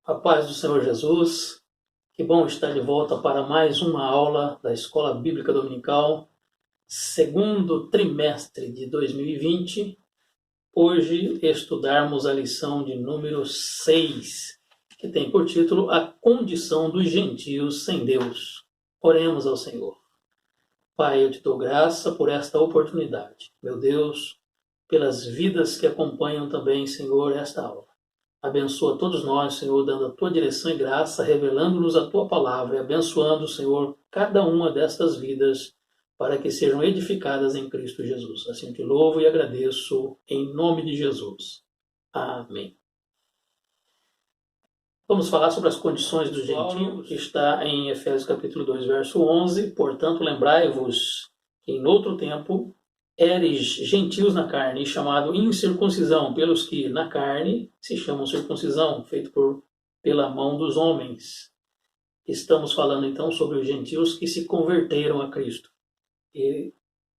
A paz do Senhor Jesus, que bom estar de volta para mais uma aula da Escola Bíblica Dominical, segundo trimestre de 2020. Hoje estudarmos a lição de número 6, que tem por título A Condição dos Gentios sem Deus. Oremos ao Senhor. Pai, eu te dou graça por esta oportunidade. Meu Deus, pelas vidas que acompanham também, Senhor, esta aula. Abençoa todos nós, Senhor, dando a Tua direção e graça, revelando-nos a Tua palavra e abençoando, Senhor, cada uma destas vidas para que sejam edificadas em Cristo Jesus. Assim te louvo e agradeço em nome de Jesus. Amém. Vamos falar sobre as condições dos gentios, que está em Efésios capítulo 2, verso 11. Portanto, lembrai-vos que em outro tempo eres gentios na carne, chamado incircuncisão, pelos que na carne se chamam circuncisão, feito pela mão dos homens. Estamos falando então sobre os gentios que se converteram a Cristo e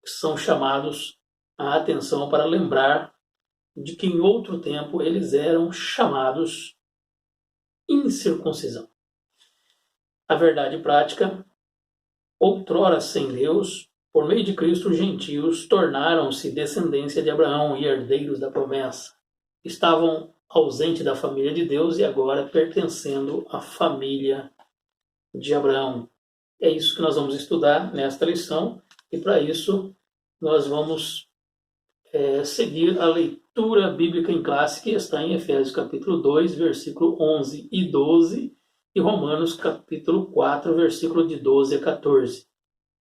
são chamados a atenção para lembrar de que em outro tempo eles eram chamados incircuncisão. A verdade prática, outrora sem Deus, por meio de Cristo, os gentios tornaram-se descendência de Abraão e herdeiros da promessa. Estavam ausentes da família de Deus e agora pertencendo à família de Abraão. É isso que nós vamos estudar nesta lição e para isso nós vamos seguir a leitura bíblica em classe que está em Efésios capítulo 2, versículo 11 e 12 e Romanos capítulo 4, versículo de 12 a 14.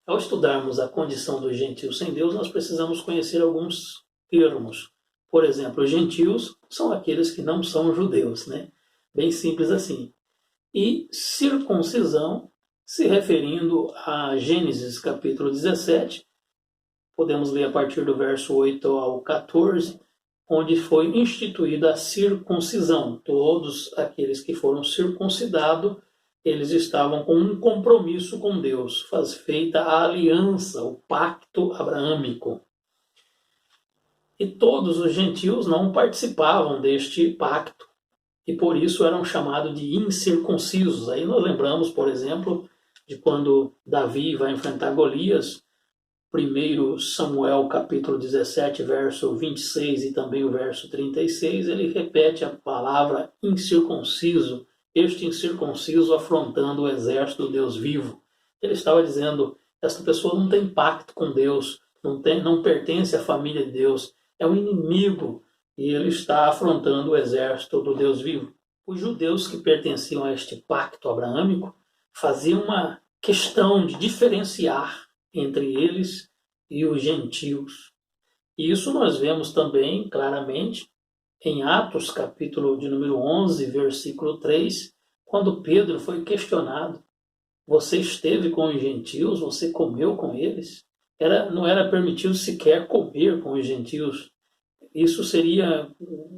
Ao estudarmos a condição dos gentios sem Deus, nós precisamos conhecer alguns termos. Por exemplo, os gentios são aqueles que não são judeus, né? Bem simples assim. E circuncisão, se referindo a Gênesis capítulo 17, podemos ler a partir do verso 8 ao 14, onde foi instituída a circuncisão. Todos aqueles que foram circuncidados, eles estavam com um compromisso com Deus, feita a aliança, o pacto abraâmico. E todos os gentios não participavam deste pacto, e por isso eram chamados de incircuncisos. Aí nós lembramos, por exemplo, de quando Davi vai enfrentar Golias, 1 Samuel capítulo 17, verso 26 e também o verso 36, ele repete a palavra incircunciso, este incircunciso afrontando o exército do Deus vivo. Ele estava dizendo, essa pessoa não tem pacto com Deus, não pertence à família de Deus, é um inimigo e ele está afrontando o exército do Deus vivo. Os judeus que pertenciam a este pacto abraâmico faziam uma questão de diferenciar entre eles e os gentios. E isso nós vemos também claramente em Atos, capítulo de número 11, versículo 3, quando Pedro foi questionado. Você esteve com os gentios? Você comeu com eles? Não era permitido sequer comer com os gentios. Isso seria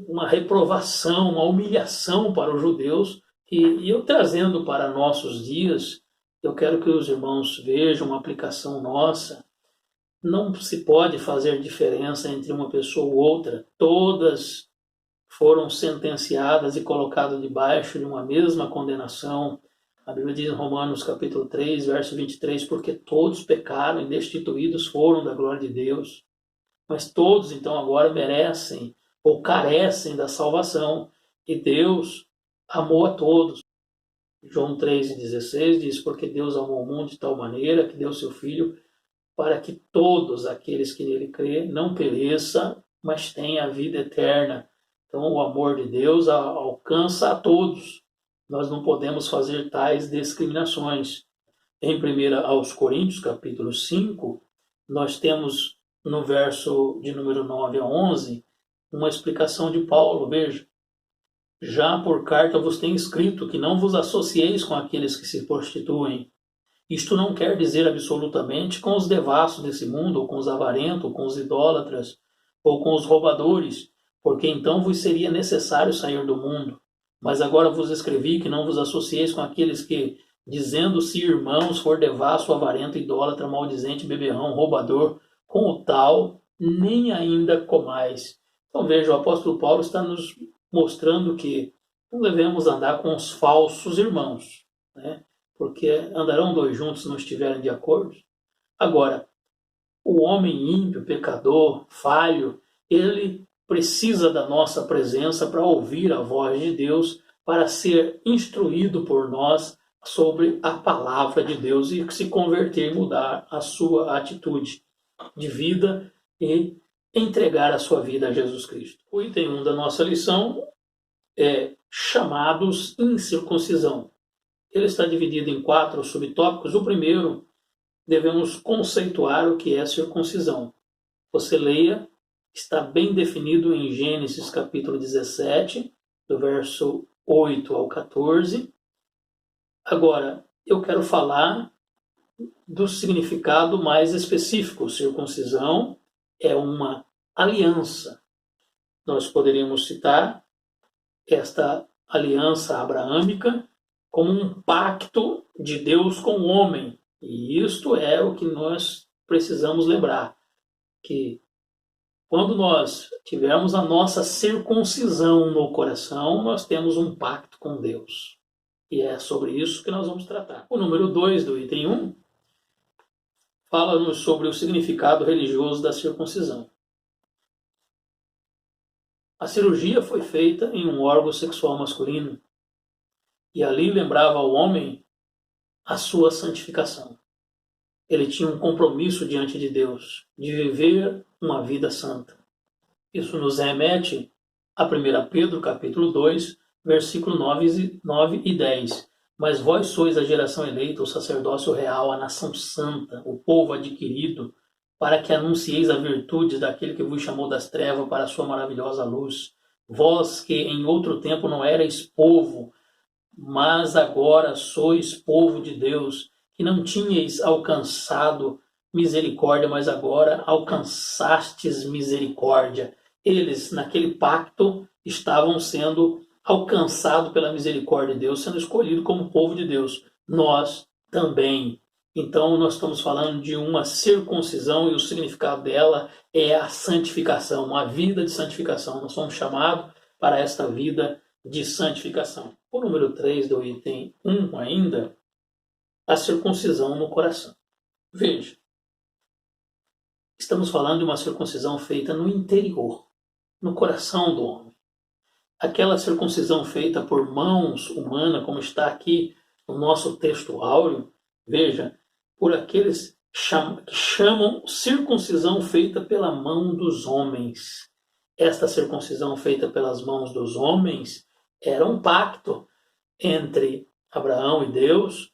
uma reprovação, uma humilhação para os judeus. E eu trazendo para nossos dias, eu quero que os irmãos vejam uma aplicação nossa. Não se pode fazer diferença entre uma pessoa ou outra. Todas foram sentenciadas e colocadas debaixo de uma mesma condenação. A Bíblia diz em Romanos capítulo 3, verso 23, porque todos pecaram e destituídos foram da glória de Deus. Mas todos, então, agora merecem ou carecem da salvação. E Deus amou a todos. João 3,16 diz, porque Deus amou o mundo de tal maneira que deu seu Filho para que todos aqueles que nele crê não pereçam, mas tenham a vida eterna. Então, o amor de Deus alcança a todos. Nós não podemos fazer tais discriminações. Em 1 aos Coríntios, capítulo 5, nós temos no verso de número 9 a 11, uma explicação de Paulo. Veja, já por carta vos tenho escrito que não vos associeis com aqueles que se prostituem. Isto não quer dizer absolutamente com os devassos desse mundo, ou com os avarentos, ou com os idólatras, ou com os roubadores, porque então vos seria necessário sair do mundo. Mas agora vos escrevi que não vos associeis com aqueles que, dizendo-se irmãos, for devasso, avarento, idólatra, maldizente, beberrão, roubador, com o tal, nem ainda comais. Então veja, o apóstolo Paulo está nos mostrando que não devemos andar com os falsos irmãos, né? Porque andarão dois juntos se não estiverem de acordo. Agora, o homem ímpio, pecador, falho, ele precisa da nossa presença para ouvir a voz de Deus, para ser instruído por nós sobre a palavra de Deus e se converter e mudar a sua atitude de vida e entregar a sua vida a Jesus Cristo. O item 1 da nossa lição é chamados incircuncisão. Ele está dividido em 4 subtópicos. O primeiro, devemos conceituar o que é circuncisão. Você leia, está bem definido em Gênesis capítulo 17, do verso 8 ao 14. Agora, eu quero falar do significado mais específico. Circuncisão é uma aliança. Nós poderíamos citar esta aliança abraâmica como um pacto de Deus com o homem. E isto é o que nós precisamos lembrar, que quando nós tivermos a nossa circuncisão no coração, nós temos um pacto com Deus. E é sobre isso que nós vamos tratar. O número 2 do item 1 fala-nos sobre o significado religioso da circuncisão. A cirurgia foi feita em um órgão sexual masculino e ali lembrava ao homem a sua santificação. Ele tinha um compromisso diante de Deus de viver uma vida santa. Isso nos remete a 1 Pedro capítulo 2, versículo 9 e 10. Mas vós sois a geração eleita, o sacerdócio real, a nação santa, o povo adquirido, para que anuncieis a virtude daquele que vos chamou das trevas para a sua maravilhosa luz. Vós que em outro tempo não erais povo, mas agora sois povo de Deus, que não tinhais alcançado misericórdia, mas agora alcançastes misericórdia. Eles, naquele pacto, estavam sendo alcançados pela misericórdia de Deus, sendo escolhidos como povo de Deus. Nós também. Então, nós estamos falando de uma circuncisão e o significado dela é a santificação, uma vida de santificação. Nós somos chamados para esta vida de santificação. O número 3 do item 1 ainda, a circuncisão no coração. Veja, estamos falando de uma circuncisão feita no interior, no coração do homem. Aquela circuncisão feita por mãos humanas, como está aqui no nosso texto áureo, veja, por aqueles que chamam circuncisão feita pela mão dos homens. Esta circuncisão feita pelas mãos dos homens era um pacto entre Abraão e Deus,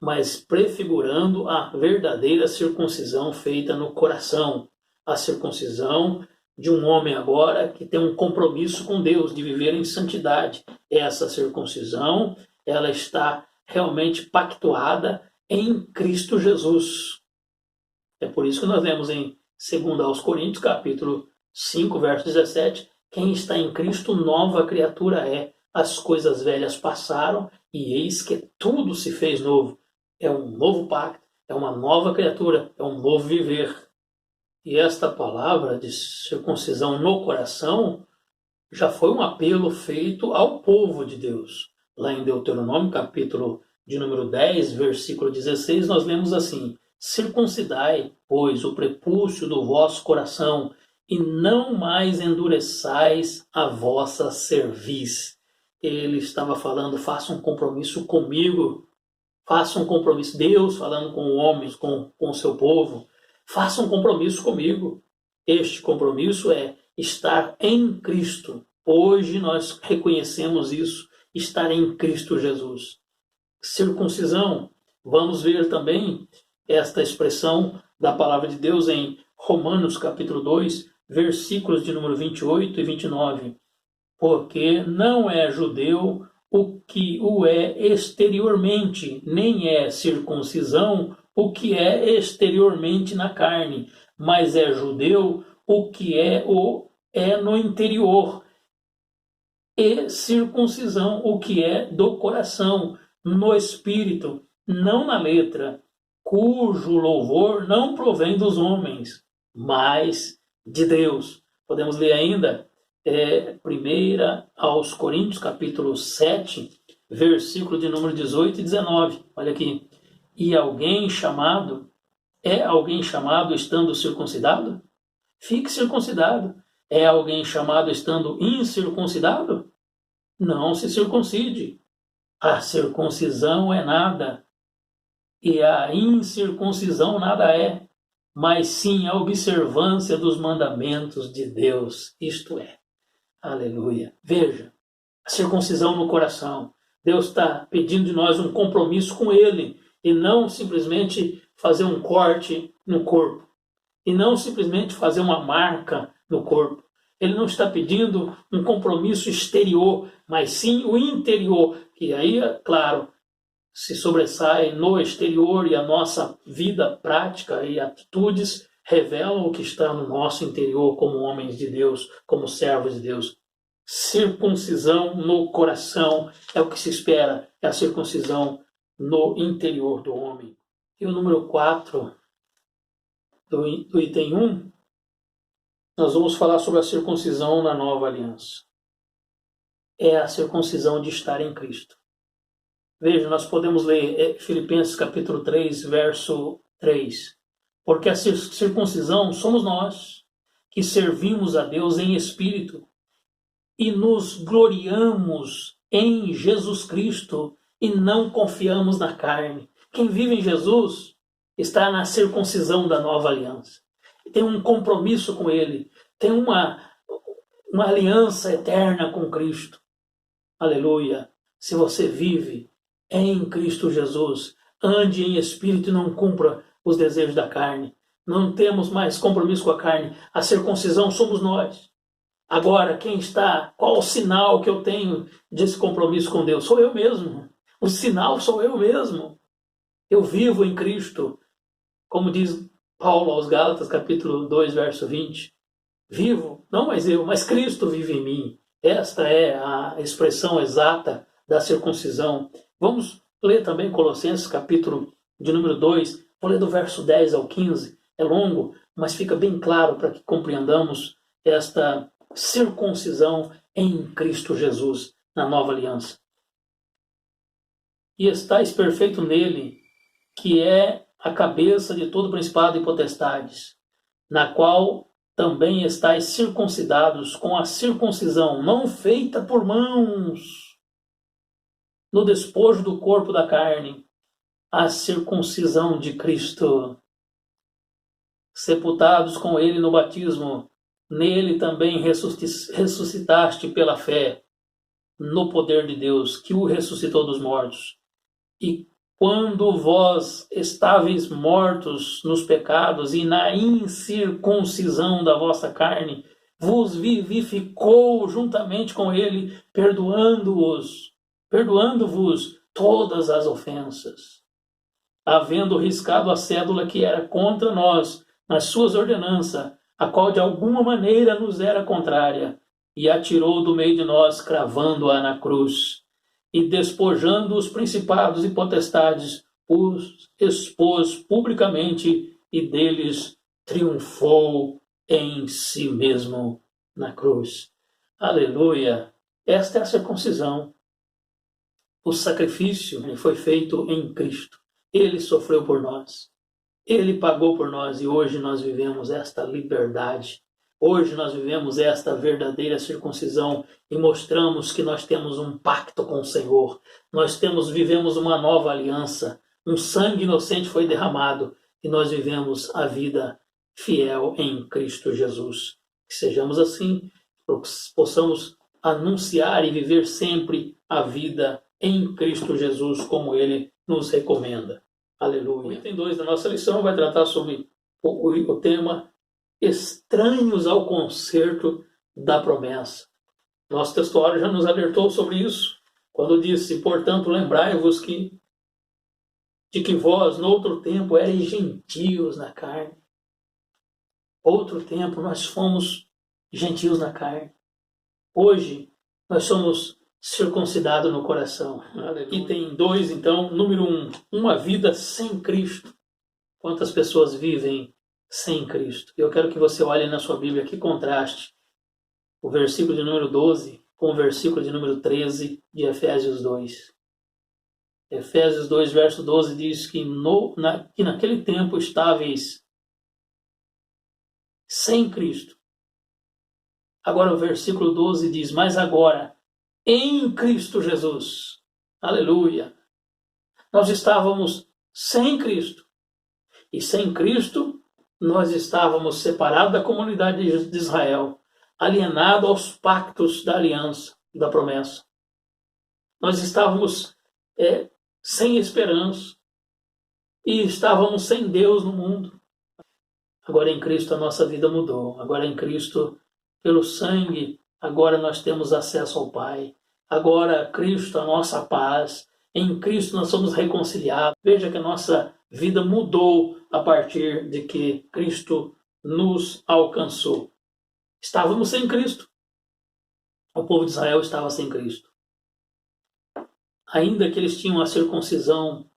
mas prefigurando a verdadeira circuncisão feita no coração. A circuncisão de um homem agora que tem um compromisso com Deus, de viver em santidade. Essa circuncisão, ela está realmente pactuada em Cristo Jesus. É por isso que nós lemos em 2 aos Coríntios, capítulo 5, verso 17, quem está em Cristo, nova criatura é. As coisas velhas passaram e eis que tudo se fez novo. É um novo pacto, é uma nova criatura, é um novo viver. E esta palavra de circuncisão no coração já foi um apelo feito ao povo de Deus. Lá em Deuteronômio, capítulo de número 10, versículo 16, nós lemos assim: circuncidai, pois, o prepúcio do vosso coração, e não mais endureçais a vossa cerviz. Ele estava falando, faça um compromisso comigo, faça um compromisso, Deus falando com homens, com o seu povo, faça um compromisso comigo. Este compromisso é estar em Cristo. Hoje nós reconhecemos isso, estar em Cristo Jesus. Circuncisão, vamos ver também esta expressão da palavra de Deus em Romanos capítulo 2, versículos de número 28 e 29. Porque não é judeu o que o é exteriormente, nem é circuncisão o que é exteriormente na carne, mas é judeu o que é no interior, e circuncisão o que é do coração, no espírito, não na letra, cujo louvor não provém dos homens, mas de Deus. Podemos ler ainda Primeira aos Coríntios, capítulo 7, versículo de número 18 e 19. Olha aqui. E alguém chamado, é alguém chamado estando circuncidado? Fique circuncidado. É alguém chamado estando incircuncidado? Não se circuncide. A circuncisão é nada, e a incircuncisão nada é, mas sim a observância dos mandamentos de Deus, isto é. Aleluia. Veja, a circuncisão no coração. Deus está pedindo de nós um compromisso com Ele, e não simplesmente fazer um corte no corpo, e não simplesmente fazer uma marca no corpo. Ele não está pedindo um compromisso exterior, mas sim o interior, que aí, claro, se sobressai no exterior, e a nossa vida prática e atitudes revelam o que está no nosso interior como homens de Deus, como servos de Deus. Circuncisão no coração é o que se espera, é a circuncisão no interior do homem. E o número 4 do item 1, nós vamos falar sobre a circuncisão na nova aliança. É a circuncisão de estar em Cristo. Veja, nós podemos ler Filipenses capítulo 3, verso 3. Porque a circuncisão somos nós, que servimos a Deus em espírito e nos gloriamos em Jesus Cristo e não confiamos na carne. Quem vive em Jesus está na circuncisão da nova aliança. Tem um compromisso com Ele, tem uma aliança eterna com Cristo. Aleluia! Se você vive em Cristo Jesus, ande em espírito e não cumpra os desejos da carne. Não temos mais compromisso com a carne. A circuncisão somos nós. Agora, qual o sinal que eu tenho desse compromisso com Deus? Sou eu mesmo. O sinal sou eu mesmo. Eu vivo em Cristo. Como diz Paulo aos Gálatas, capítulo 2, verso 20. Vivo, não mais eu, mas Cristo vive em mim. Esta é a expressão exata da circuncisão. Vamos ler também Colossenses, capítulo de número 2. Vou ler do verso 10 ao 15. É longo, mas fica bem claro para que compreendamos esta circuncisão em Cristo Jesus, na nova aliança. E estáis perfeito nele, que é a cabeça de todo principado e potestades, na qual também estáis circuncidados com a circuncisão não feita por mãos, no despojo do corpo da carne, a circuncisão de Cristo, sepultados com ele no batismo, nele também ressuscitaste pela fé, no poder de Deus, que o ressuscitou dos mortos. E quando vós estáveis mortos nos pecados e na incircuncisão da vossa carne, vos vivificou juntamente com ele, perdoando-vos todas as ofensas, havendo riscado a cédula que era contra nós nas suas ordenanças, a qual de alguma maneira nos era contrária, e a tirou do meio de nós, cravando-a na cruz. E despojando os principados e potestades, os expôs publicamente e deles triunfou em si mesmo na cruz. Aleluia! Esta é a circuncisão. O sacrifício foi feito em Cristo. Ele sofreu por nós. Ele pagou por nós e hoje nós vivemos esta liberdade. Hoje nós vivemos esta verdadeira circuncisão e mostramos que nós temos um pacto com o Senhor. Vivemos uma nova aliança. Um sangue inocente foi derramado e nós vivemos a vida fiel em Cristo Jesus. Que sejamos assim, possamos anunciar e viver sempre a vida em Cristo Jesus como Ele nos recomenda. Aleluia. O item 2 da nossa lição vai tratar sobre o tema estranhos ao concerto da promessa. Nosso textuário já nos alertou sobre isso, quando disse: portanto, lembrai-vos de que vós, no outro tempo, erais gentios na carne. Outro tempo, nós fomos gentios na carne. Hoje, nós somos circuncidados no coração. Item 2, então, número 1, uma vida sem Cristo. Quantas pessoas vivem sem Cristo? Eu quero que você olhe na sua Bíblia que contraste o versículo de número 12 com o versículo de número 13 de Efésios 2. Efésios 2, verso 12 diz que naquele tempo estáveis sem Cristo. Agora o versículo 12 diz, mas agora, em Cristo Jesus. Aleluia! Nós estávamos sem Cristo. E sem Cristo, nós estávamos separados da comunidade de Israel, alienados aos pactos da aliança, da promessa. Nós estávamos sem esperança e estávamos sem Deus no mundo. Agora em Cristo a nossa vida mudou. Agora em Cristo, pelo sangue, agora nós temos acesso ao Pai. Agora Cristo, a nossa paz. Em Cristo nós somos reconciliados. Veja que a nossa vida mudou a partir de que Cristo nos alcançou. Estávamos sem Cristo. O povo de Israel estava sem Cristo. Ainda que eles tinham a circuncisão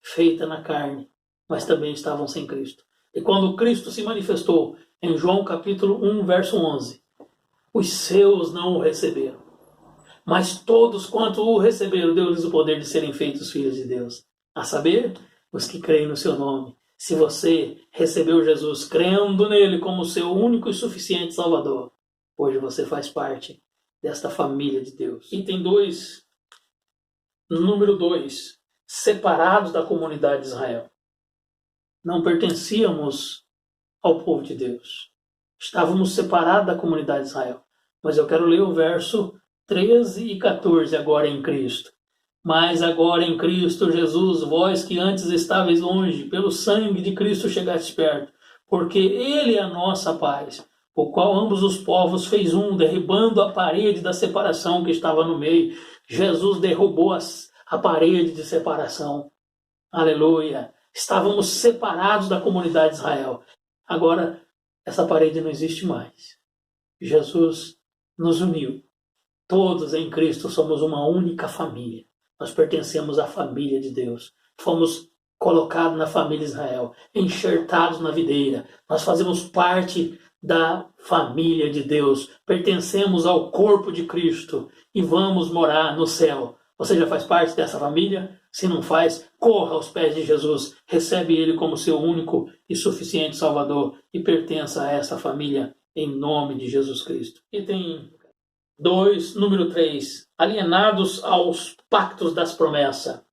feita na carne, mas também estavam sem Cristo. E quando Cristo se manifestou em João capítulo 1, verso 11, os seus não o receberam. Mas todos quanto o receberam, deu-lhes o poder de serem feitos filhos de Deus. A saber, os que creem no seu nome. Se você recebeu Jesus crendo nele como seu único e suficiente Salvador, hoje você faz parte desta família de Deus. Item 2, número 2, separados da comunidade de Israel. Não pertencíamos ao povo de Deus. Estávamos separados da comunidade de Israel. Mas eu quero ler o verso 13 e 14 agora em Cristo. Mas agora em Cristo Jesus, vós que antes estáveis longe, pelo sangue de Cristo chegastes perto, porque Ele é a nossa paz, o qual ambos os povos fez um, derribando a parede da separação que estava no meio. Jesus derrubou a parede de separação. Aleluia! Estávamos separados da comunidade de Israel. Agora, essa parede não existe mais. Jesus nos uniu. Todos em Cristo somos uma única família. Nós pertencemos à família de Deus. Fomos colocados na família de Israel, enxertados na videira. Nós fazemos parte da família de Deus. Pertencemos ao corpo de Cristo e vamos morar no céu. Você já faz parte dessa família? Se não faz, corra aos pés de Jesus. Recebe Ele como seu único e suficiente Salvador e pertença a essa família em nome de Jesus Cristo. Item 2, número 3. Alienados aos pactos das promessas.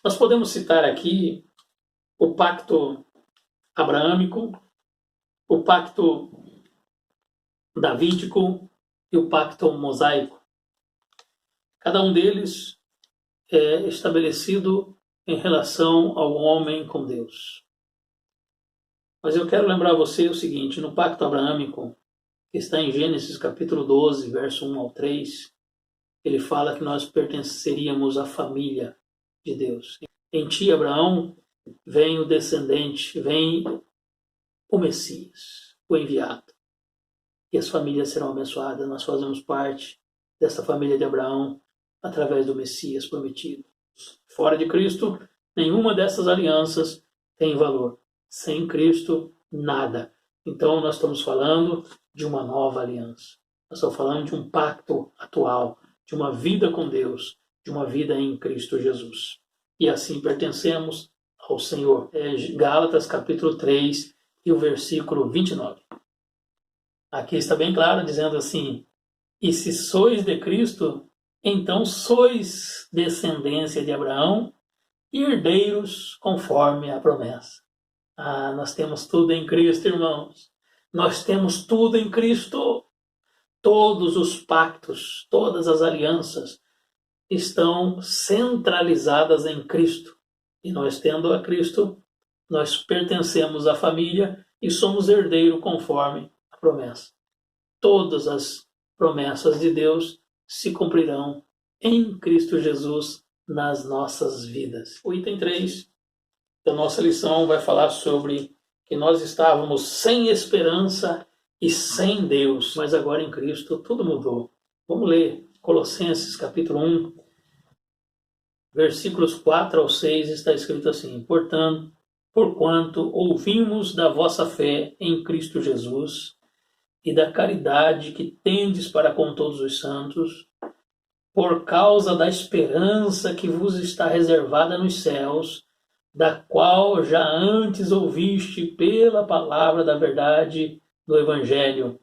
Nós podemos citar aqui o pacto abraâmico, o pacto davídico e o pacto mosaico. Cada um deles é estabelecido em relação ao homem com Deus. Mas eu quero lembrar você o seguinte, no pacto abraâmico, que está em Gênesis capítulo 12, verso 1 ao 3, ele fala que nós pertenceríamos à família de Deus. Em ti, Abraão, vem o descendente, vem o Messias, o enviado. E as famílias serão abençoadas. Nós fazemos parte dessa família de Abraão através do Messias prometido. Fora de Cristo, nenhuma dessas alianças tem valor. Sem Cristo, nada. Então, nós estamos falando de uma nova aliança. Nós estamos falando de um pacto atual, de uma vida com Deus, de uma vida em Cristo Jesus. E assim pertencemos ao Senhor. Gálatas capítulo 3 e o versículo 29. Aqui está bem claro, dizendo assim, e se sois de Cristo, então sois descendência de Abraão e herdeiros conforme a promessa. Nós temos tudo em Cristo, irmãos. Nós temos tudo em Cristo. Todos os pactos, todas as alianças estão centralizadas em Cristo. E nós, tendo a Cristo, nós pertencemos à família e somos herdeiros conforme a promessa. Todas as promessas de Deus se cumprirão em Cristo Jesus nas nossas vidas. O item 3 da nossa lição vai falar sobre que nós estávamos sem esperança e sem Deus, mas agora em Cristo tudo mudou. Vamos ler Colossenses capítulo 1, versículos 4 ao 6, está escrito assim, porquanto ouvimos da vossa fé em Cristo Jesus e da caridade que tendes para com todos os santos, por causa da esperança que vos está reservada nos céus, da qual já antes ouviste pela palavra da verdade do Evangelho,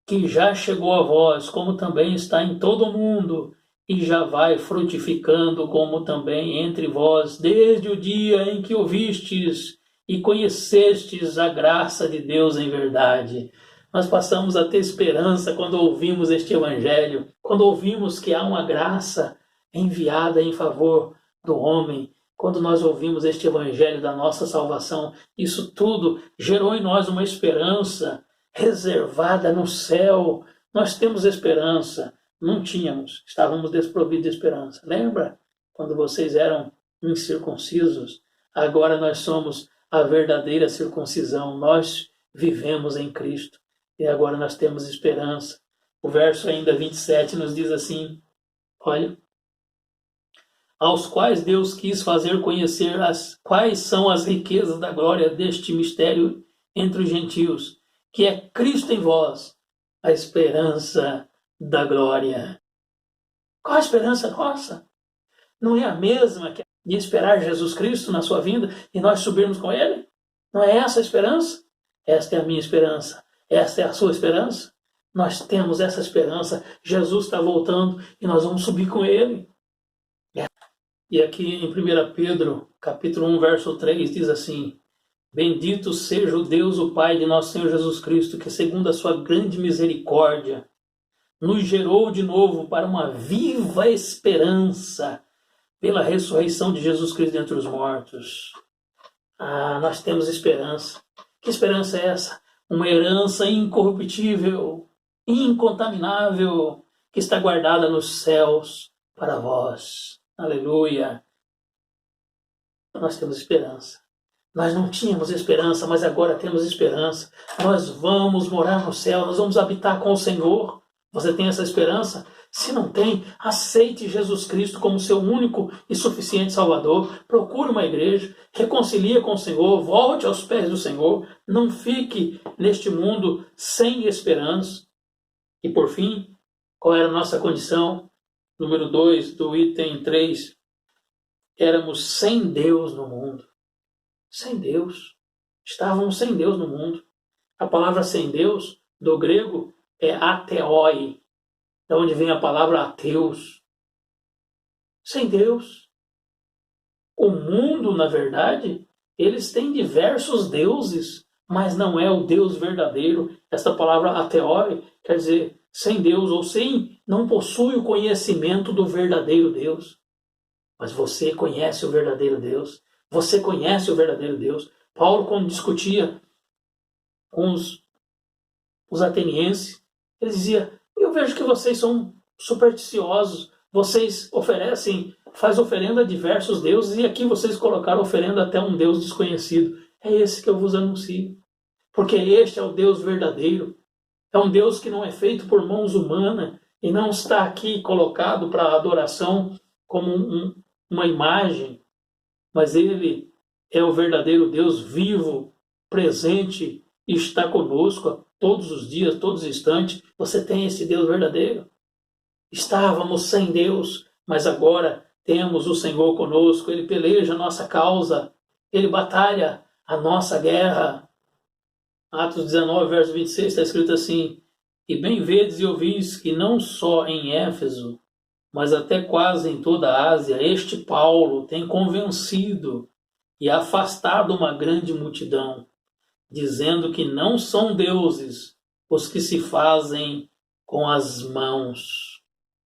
que já chegou a vós, como também está em todo o mundo, e já vai frutificando, como também entre vós, desde o dia em que ouvistes e conhecestes a graça de Deus em verdade. Nós passamos a ter esperança quando ouvimos este Evangelho, quando ouvimos que há uma graça enviada em favor do homem, quando nós ouvimos este Evangelho da nossa salvação. Isso tudo gerou em nós uma esperança reservada no céu. Nós temos esperança. Não tínhamos, estávamos desprovidos de esperança. Lembra quando vocês eram incircuncisos? Agora nós somos a verdadeira circuncisão. Nós vivemos em Cristo e agora nós temos esperança. O verso ainda 27 nos diz assim, olha, aos quais Deus quis fazer conhecer quais são as riquezas da glória deste mistério entre os gentios, que é Cristo em vós, a esperança da glória. Qual a esperança nossa? Não é a mesma que de esperar Jesus Cristo na sua vinda e nós subirmos com Ele? Não é essa a esperança? Esta é a minha esperança. Esta é a sua esperança? Nós temos essa esperança. Jesus está voltando e nós vamos subir com Ele. E aqui em 1 Pedro, capítulo 1, verso 3, diz assim, bendito seja o Deus, o Pai de nosso Senhor Jesus Cristo, que segundo a sua grande misericórdia, nos gerou de novo para uma viva esperança pela ressurreição de Jesus Cristo dentre os mortos. Nós temos esperança. Que esperança é essa? Uma herança incorruptível, incontaminável, que está guardada nos céus para vós. Aleluia! Nós temos esperança. Nós não tínhamos esperança, mas agora temos esperança. Nós vamos morar no céu, nós vamos habitar com o Senhor. Você tem essa esperança? Se não tem, aceite Jesus Cristo como seu único e suficiente Salvador. Procure uma igreja, reconcilie com o Senhor, volte aos pés do Senhor. Não fique neste mundo sem esperança. E por fim, qual era a nossa condição? Número 2 do item 3. Éramos sem Deus no mundo. Sem Deus. Estávamos sem Deus no mundo. A palavra sem Deus, do grego, é ateoi, da onde vem a palavra ateus. Sem Deus. O mundo, na verdade, eles têm diversos deuses, mas não é o Deus verdadeiro. Esta palavra ateoi quer dizer sem Deus, ou não possui o conhecimento do verdadeiro Deus. Mas você conhece o verdadeiro Deus. Você conhece o verdadeiro Deus. Paulo, quando discutia com os atenienses, ele dizia, eu vejo que vocês são supersticiosos, vocês faz oferenda a diversos deuses, e aqui vocês colocaram oferenda até um Deus desconhecido. É esse que eu vos anuncio. Porque este é o Deus verdadeiro. É um Deus que não é feito por mãos humanas e não está aqui colocado para adoração como uma imagem, mas Ele é o verdadeiro Deus vivo, presente e está conosco todos os dias, todos os instantes. Você tem esse Deus verdadeiro? Estávamos sem Deus, mas agora temos o Senhor conosco. Ele peleja a nossa causa, Ele batalha a nossa guerra. Atos 19, verso 26, está escrito assim, e bem vedes e ouvis que não só em Éfeso, mas até quase em toda a Ásia, este Paulo tem convencido e afastado uma grande multidão, dizendo que não são deuses os que se fazem com as mãos.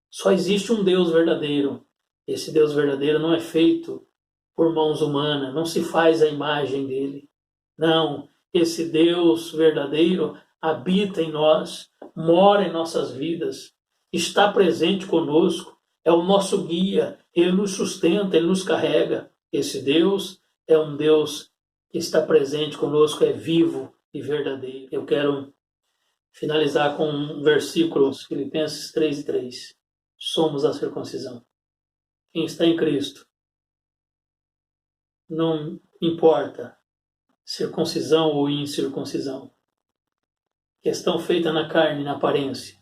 Só existe um Deus verdadeiro. Esse Deus verdadeiro não é feito por mãos humanas, não se faz a imagem dele. Não, esse Deus verdadeiro habita em nós, mora em nossas vidas, está presente conosco, é o nosso guia, ele nos sustenta, ele nos carrega. Esse Deus é um Deus que está presente conosco, é vivo e verdadeiro. Eu quero finalizar com um versículo, Filipenses 3:3. Somos a circuncisão. Quem está em Cristo, não importa circuncisão ou incircuncisão. questão feita na carne, na aparência.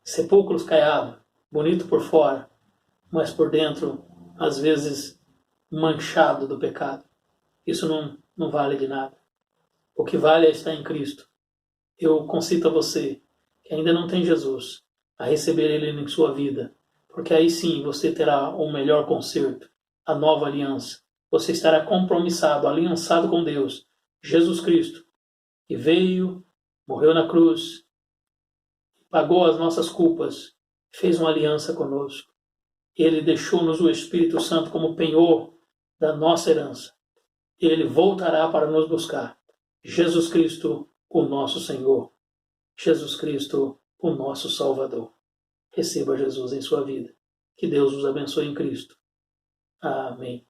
Sepulcros caiados, bonito por fora, mas por dentro, às vezes, manchado do pecado. Isso não vale de nada. O que vale é estar em Cristo. Eu concito a você, que ainda não tem Jesus, a receber Ele em sua vida, porque aí sim você terá o melhor conserto, a nova aliança. Você estará compromissado, aliançado com Deus, Jesus Cristo, que veio, morreu na cruz, pagou as nossas culpas, fez uma aliança conosco. Ele deixou-nos o Espírito Santo como penhor da nossa herança. Ele voltará para nos buscar. Jesus Cristo, o nosso Senhor. Jesus Cristo, o nosso Salvador. Receba Jesus em sua vida. Que Deus os abençoe em Cristo. Amém.